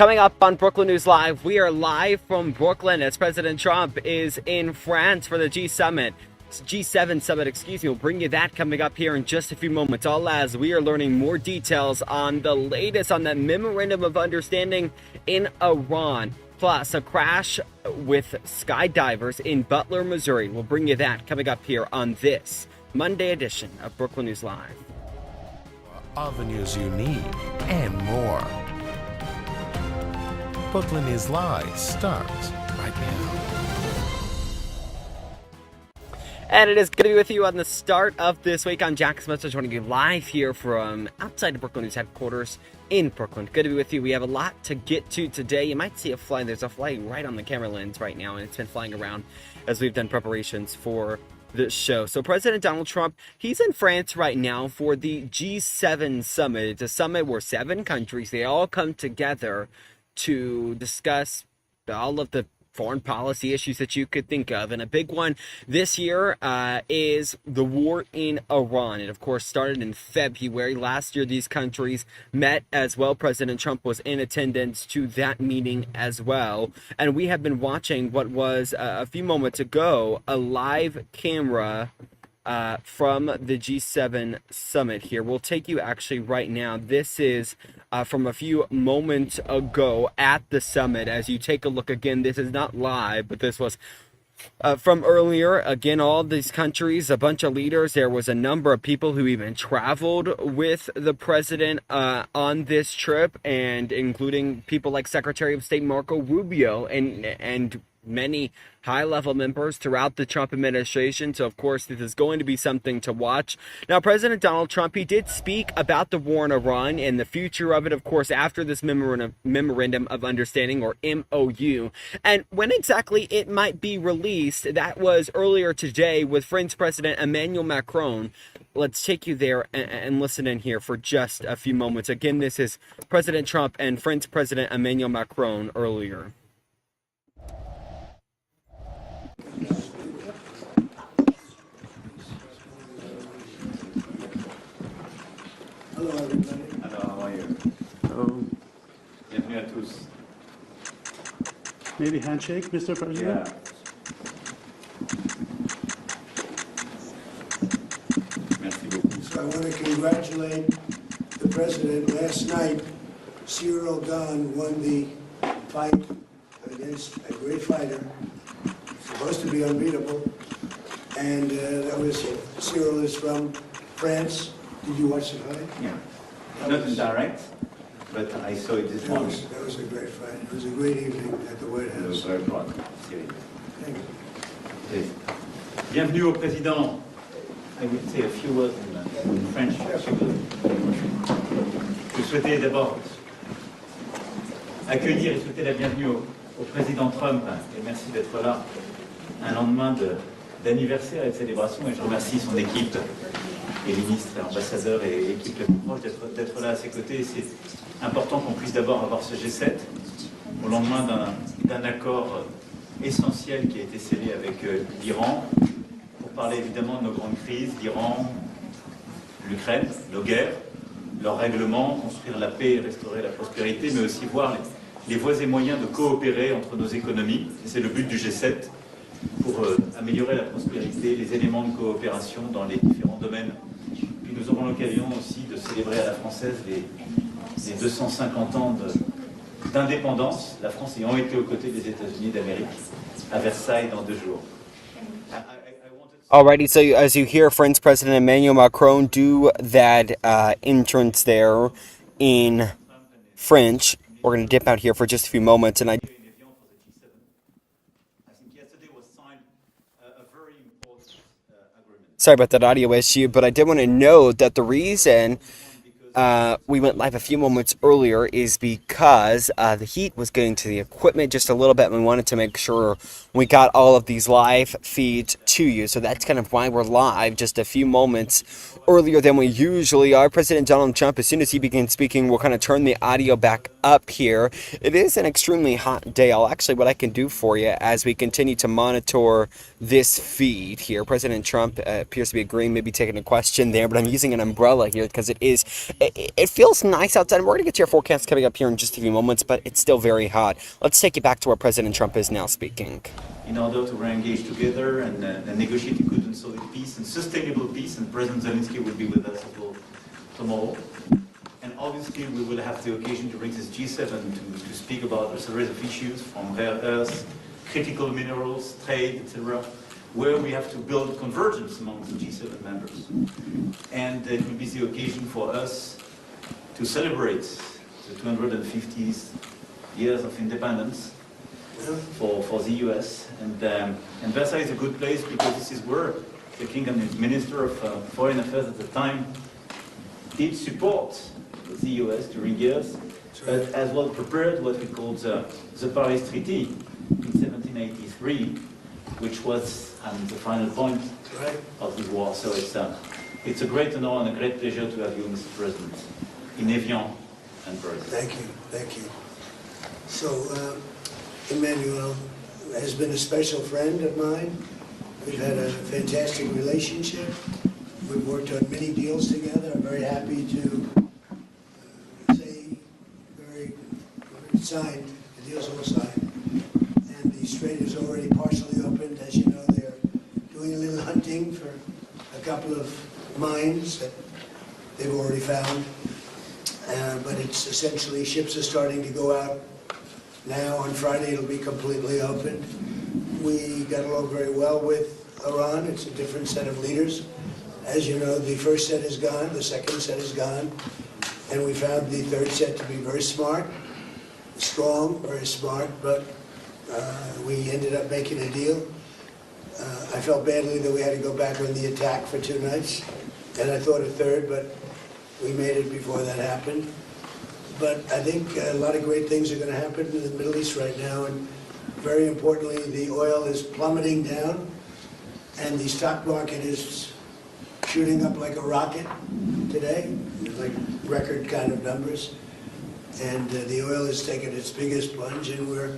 Coming up on Brooklyn News Live, we are live from Brooklyn as President Trump is in France for the G7 summit, excuse me. We'll bring you that coming up here in just a few moments, all as we are learning more details on the latest on that memorandum of understanding in Iran. Plus, a crash with skydivers in Butler, Missouri. We'll bring you that coming up here on this Monday edition of Brooklyn News Live. All the news you need and more. Brooklyn News Live starts right now. And it is good to be with you on the start of this week. I'm Jack Smith, joining you live here from outside the Brooklyn News headquarters in Brooklyn. Good to be with you. We have a lot to get to today. You might see a fly. There's a fly right on the camera lens right now, and it's been flying around as we've done preparations for this show. So President Donald Trump, he's in France right now for the G7 summit. It's a summit where 7 countries, they all come together to discuss all of the foreign policy issues that you could think of. And a big one this year is the war in Iran. It, of course, started in February. Last year, these countries met as well. President Trump was in attendance to that meeting as well. And we have been watching what was a few moments ago, a live camera from the G7 summit here. We'll take you actually right now. This is from a few moments ago at the summit. As you take a look again, this is not live, but this was from earlier. Again, all these countries, a bunch of leaders. There was a number of people who even traveled with the president on this trip, and including people like Secretary of State Marco Rubio and many high-level members throughout the Trump administration. So, of course, this is going to be something to watch. Now, President Donald Trump, he did speak about the war in Iran and the future of it, of course, after this memorandum of understanding, or MOU. And when exactly it might be released, that was earlier today with French President Emmanuel Macron. Let's take you there and listen in here for just a few moments. Again, this is President Trump and French President Emmanuel Macron earlier. Hello, everybody. Alors, how are you? Hello. Bienvenue à tous. Maybe handshake, Mr. President? Yeah. Merci beaucoup. So I want to congratulate the president. Last night, Cyril Gahn won the fight against a great fighter, supposed to be unbeatable, and that was Cyril is from France. Did you watch the fight? Yeah. Not in direct, but I saw it this morning. That was a great fight. It was a great evening at the White I was House. very proud. Cyril. Thank you. Please. Bienvenue au président. I will say a few words in French. Je souhaitais d'abord accueillir et souhaiter la bienvenue au président Trump, et merci d'être là un lendemain d'anniversaire et de célébration, et je remercie son équipe, et ministres, et ambassadeurs et équipes les plus proches d'être là à ses côtés. C'est important qu'on puisse d'abord avoir ce G7 au lendemain d'un accord essentiel qui a été scellé avec l'Iran, pour parler évidemment de nos grandes crises, l'Iran, l'Ukraine, nos guerres, leurs règlements, construire la paix et restaurer la prospérité, mais aussi voir les voies et moyens de coopérer entre nos économies. C'est le but du G7, pour améliorer la prospérité, les éléments de coopération dans les différents domaines. Puis nous aurons l'occasion aussi de célébrer à la française les 250 ans d'indépendance, la France ayant été aux côtés des États-Unis d'Amérique à Versailles dans 2 jours. Alrighty, so as you hear French President Emmanuel Macron do that entrance there in French, we're going to dip out here for just a few moments, and sorry about that audio issue, but I did want to note that the reason we went live a few moments earlier is because the heat was getting to the equipment just a little bit, and we wanted to make sure we got all of these live feeds to you. So that's kind of why we're live just a few moments earlier than we usually are. President Donald Trump, as soon as he begins speaking, we'll kind of turn the audio back up here. It is an extremely hot day. What I can do for you as we continue to monitor this feed here. President Trump appears to be agreeing, maybe taking a question there, but I'm using an umbrella here because it is it feels nice outside. We're going to get to your forecast coming up here in just a few moments, but it's still very hot. Let's take you back to where President Trump is now speaking. In order to re-engage together and negotiate a good and solid peace and sustainable peace, and President Zelensky will be with us until tomorrow. And obviously we will have the occasion during this G7 to speak about a series of issues from rare earths, critical minerals, trade, etc., where we have to build convergence among the G7 members. And it will be the occasion for us to celebrate the 250th years of independence for the US. And Versailles is a good place because this is where the King and his Minister of Foreign Affairs at the time did support the US during years, but as well prepared what we call the Paris Treaty in 1783, which was the final point of the war. So it's a great honor and a great pleasure to have you, Mr. President, in Evian and Paris. Thank you, thank you. So, Emmanuel has been a special friend of mine. We've had a fantastic relationship. We've worked on many deals together. I'm very happy to say, signed, the deal's all signed. And the strait is already partially opened. As you know, they're doing a little hunting for a couple of mines that they've already found. But it's essentially, ships are starting to go out now. On Friday, it'll be completely open. We got along very well with Iran. It's a different set of leaders. As you know, the first set is gone, the second set is gone, and we found the third set to be very smart, strong, very smart, but we ended up making a deal. I felt badly that we had to go back on the attack for 2 nights, and I thought a third, but we made it before that happened. But I think a lot of great things are going to happen in the Middle East right now, and very importantly, the oil is plummeting down, and the stock market is shooting up like a rocket today, like record kind of numbers. And the oil has taken its biggest plunge, and we're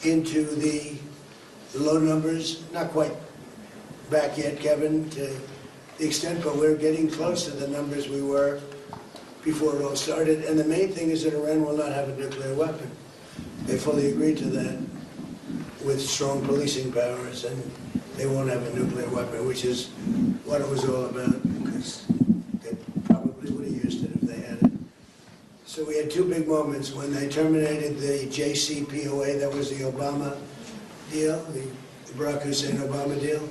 into the low numbers, not quite back yet, Kevin, to the extent, but we're getting close to the numbers we were before it all started. And the main thing is that Iran will not have a nuclear weapon. They fully agreed to that with strong policing powers, and they won't have a nuclear weapon, which is what it was all about, because they probably would have used it if they had it. So we had 2 big moments. When they terminated the JCPOA, that was the Obama deal, the Barack Hussein Obama deal.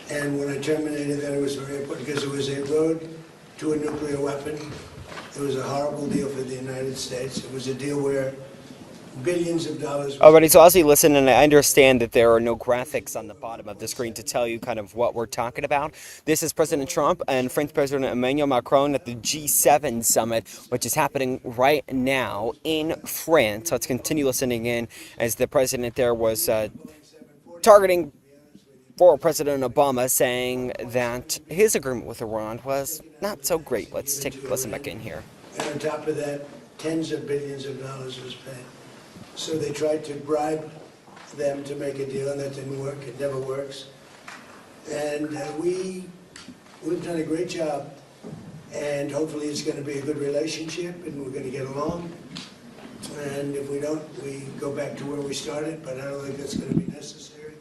And when I terminated that, it was very important because it was a road to a nuclear weapon. It was a horrible deal for the United States. It was a deal where billions of dollars. Alrighty, so as you listen, and I understand that there are no graphics on the bottom of the screen to tell you kind of what we're talking about. This is President Trump and French President Emmanuel Macron at the G7 summit, which is happening right now in France. So let's continue listening in as the president there was targeting former President Obama, saying that his agreement with Iran was not so great. Let's take a listen back in here. And on top of that, tens of billions of dollars was paid. So they tried to bribe them to make a deal, and that didn't work. It never works. And we've done a great job, and hopefully it's going to be a good relationship, and we're going to get along. And if we don't, we go back to where we started, but I don't think that's going to be necessary.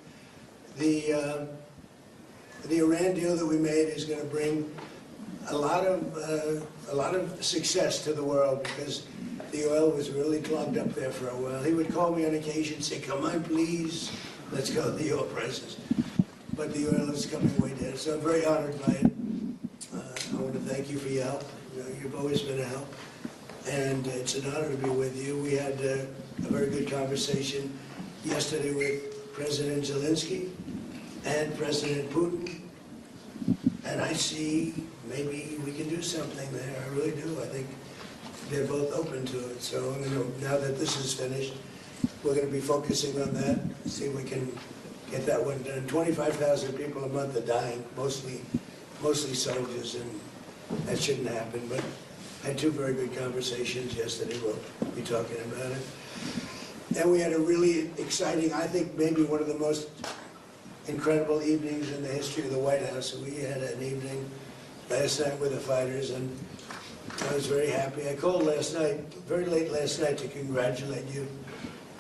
The Iran deal that we made is going to bring a lot of success to the world, because the oil was really clogged up there for a while. He would call me on occasion and say, "Come on, please, let's go to the oil prices." But the oil is coming way down, so I'm very honored by it. I want to thank you for your help. You know, you've always been a help, and it's an honor to be with you. We had a very good conversation yesterday with President Zelensky and President Putin, and I see maybe we can do something there. I really do. I think they're both open to it. So now that this is finished, we're going to be focusing on that, see if we can get that one done. 25,000 people a month are dying, mostly soldiers, and that shouldn't happen. But I had 2 very good conversations yesterday. We'll be talking about it. And we had a really exciting, I think maybe one of the most incredible evenings in the history of the White House. We had an evening last night with the fighters, and I was very happy. I called last night, very late last night, to congratulate you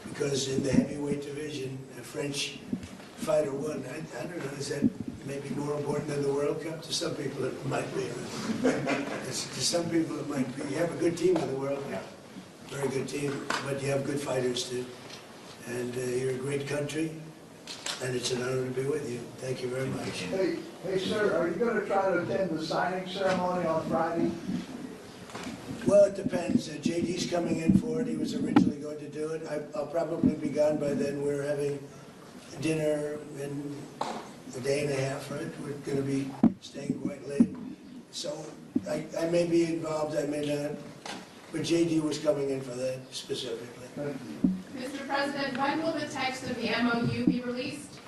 because in the heavyweight division, a French fighter won. I don't know, is that maybe more important than the World Cup? To some people it might be. To some people it might be. You have a good team in the World Cup, very good team, but you have good fighters too. And you're a great country, and it's an honor to be with you. Thank you very much. Hey, sir, are you going to try to attend the signing ceremony on Friday? Well, it depends. JD's coming in for it. He was originally going to do it. I'll probably be gone by then. We're having dinner in a day and a half, right? We're going to be staying quite late. So I may be involved, I may not. But JD was coming in for that specifically. Thank you. Mr. President, when will the text of the MOU be released?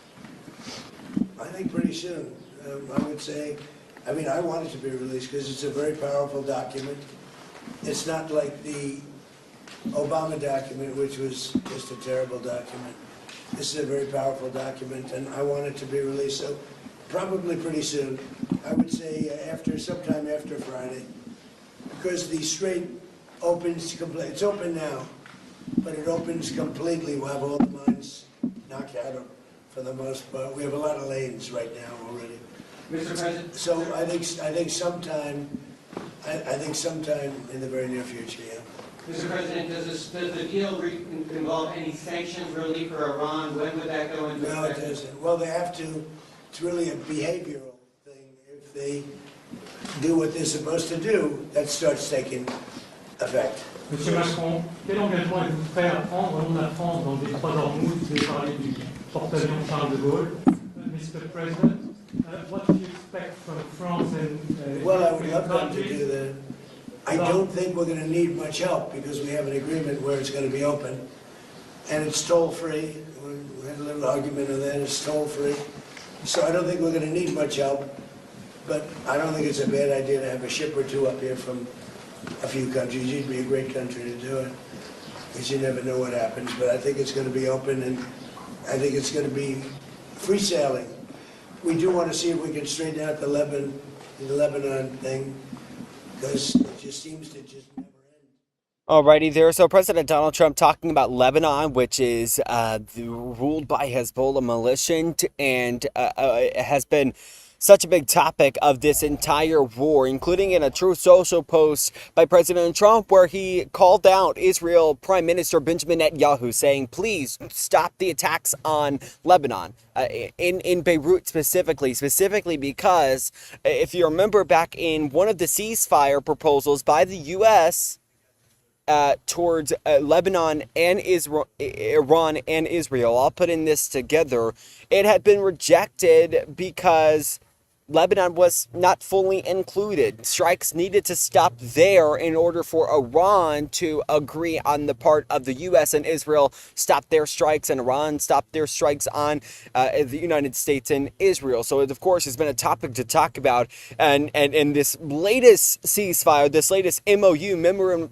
I think pretty soon. I would say, I mean, I want it to be released because it's a very powerful document. It's not like the Obama document, which was just a terrible document. This is a very powerful document, and I want it to be released. So probably pretty soon. I would say sometime after Friday, because the strait opens completely. It's open now, but it opens completely. We'll have all the mines knocked out for the most part. We have a lot of lanes right now already. Mr. President? So I think sometime in the very near future, yeah. Mr. President, does the deal involve any sanctions relief for Iran? When would that go into effect? No, it doesn't. Well, they have to. It's really a behavioral thing. If they do what they're supposed to do, that starts taking effect. Monsieur Macron, quel engagement êtes-vous prêt à prendre au nom de la France dans le détroit d'Ormuz? Vous avez parlé du porte-avions Charles de Gaulle. Mr. President, what do you expect from France and Well, I would love them to do that. I don't think we're going to need much help because we have an agreement where it's going to be open. And it's toll-free. We had a little argument on that. It's toll-free. So I don't think we're going to need much help. But I don't think it's a bad idea to have a ship or two up here from a few countries. It'd be a great country to do it. Because you never know what happens. But I think it's going to be open, and I think it's going to be free sailing. We do want to see if we can straighten out the Lebanon thing, because it just seems to just never end. Alrighty there. So President Donald Trump talking about Lebanon, which is ruled by Hezbollah militant, and has been such a big topic of this entire war, including in a Truth Social post by President Trump, where he called out Israel Prime Minister Benjamin Netanyahu, saying, please stop the attacks on Lebanon, in Beirut specifically because, if you remember back in one of the ceasefire proposals by the U.S., towards Lebanon and Iran and Israel, all putting this together, it had been rejected because Lebanon was not fully included. Strikes needed to stop there in order for Iran to agree on the part of the U.S. and Israel stop their strikes, and Iran stopped their strikes on the United States and Israel. So it, of course, has been a topic to talk about. And this latest ceasefire, this latest MOU,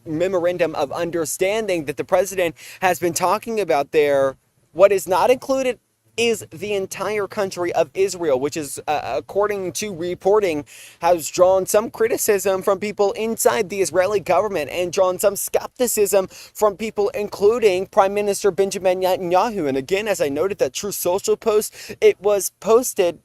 Memorandum of Understanding that the president has been talking about there, what is not included is the entire country of Israel, which is, according to reporting, has drawn some criticism from people inside the Israeli government and drawn some skepticism from people, including Prime Minister Benjamin Netanyahu. And again, as I noted, that Truth Social post, it was posted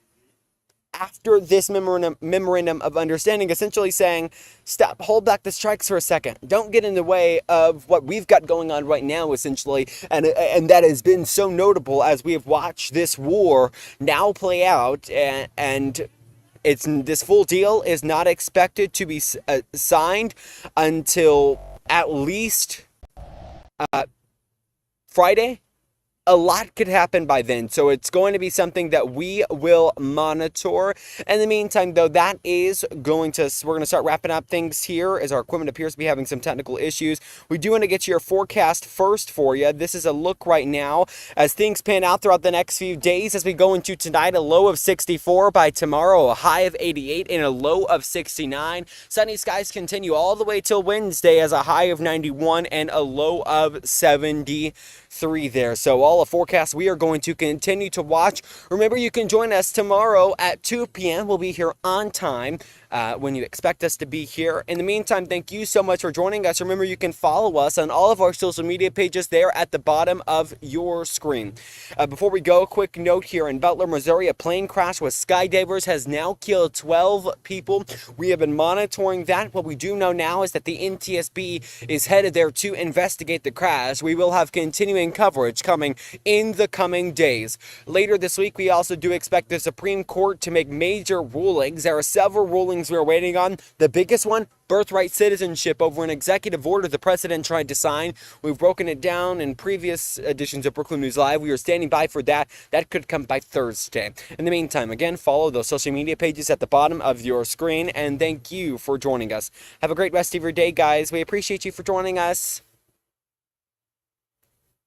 after this memorandum of understanding, essentially saying, stop, hold back the strikes for a second. Don't get in the way of what we've got going on right now, essentially. And that has been so notable as we have watched this war now play out. And this full deal is not expected to be signed until at least Friday. A lot could happen by then, so it's going to be something that we will monitor. In the meantime, though, we're going to start wrapping up things here as our equipment appears to be having some technical issues. We do want to get to your forecast first for you. This is a look right now as things pan out throughout the next few days as we go into tonight, a low of 64, by tomorrow, a high of 88 and a low of 69. Sunny skies continue all the way till Wednesday as a high of 91 and a low of 73. 3 there. So all the forecasts we are going to continue to watch. Remember, you can join us tomorrow at 2 p.m. We'll be here on time when you expect us to be here. In the meantime, thank you so much for joining us. Remember, you can follow us on all of our social media pages there at the bottom of your screen. Before we go, a quick note here. In Butler, Missouri, a plane crash with skydivers has now killed 12 people. We have been monitoring that. What we do know now is that the NTSB is headed there to investigate the crash. We will have continuing coverage coming in the coming days. Later this week, we also do expect the Supreme Court to make major rulings. There are several rulings we're waiting on. The biggest one, birthright citizenship over an executive order the president tried to sign. We've broken it down in previous editions of Brookland News Live. We are standing by for that. That could come by Thursday. In the meantime, again, follow those social media pages at the bottom of your screen, and thank you for joining us. Have a great rest of your day, guys. We appreciate you for joining us.